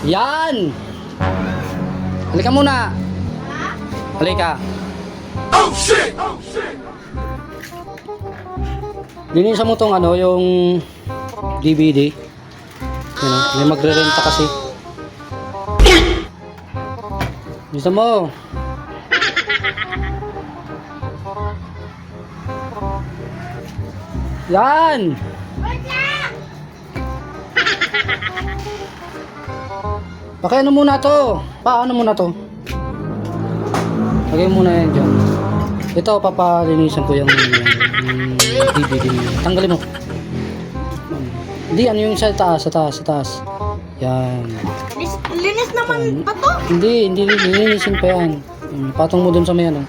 Yan! Halika muna. Halika. Oh shit! Oh shit! Linisan mo tong ano, yung DVD. Yan o, may magre-renta kasi. Linisan mo. Yan! Pakiano muna to. Paano muna to? Lagay muna yan dyan. Ito, papalinisan ko yung DVD. Tanggalin mo. Hindi, ano yung sa taas, sa taas, sa taas. Yan. Linis naman pa to. Hindi, linisin pa yan. Patong mo dun sa may ano.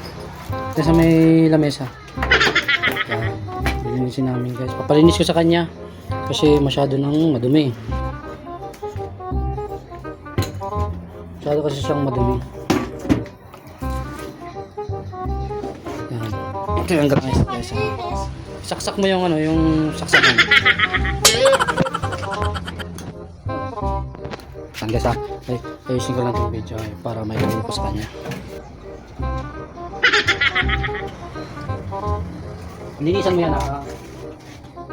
Sa may lamesa. Yan. Linisin namin guys. Papalinis ko sa kanya. Kasi masyado nang madumi. Masyado kasi siyang madumi. Yan. Ito yung guys. Saksak mo yung ano, yung saksakan. Saan guys ha? Ayusin ko lang yung video para may gawin ko sa kanya. Linisan mo yan ha.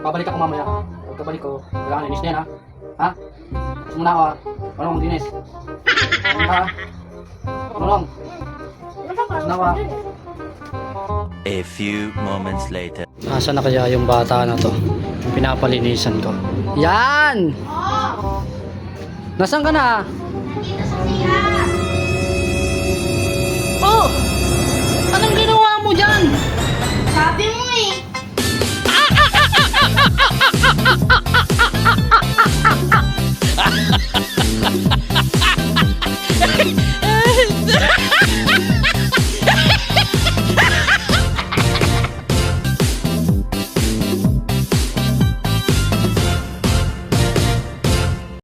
Pabalik ako mamaya. Pagkabalik ko, kailangan linis na yan ha. Ha? Gusto mo na ako ha? Walang mong linis. Ha? Walang. Gusto na ako ha? A few moments later. Asa na kaya yung bata na to? Yung pinapalinisan ko. Yan! Nasaan ka na? Dito sa siya. Oh! Anong ginawa mo dyan? Sabi mo eh.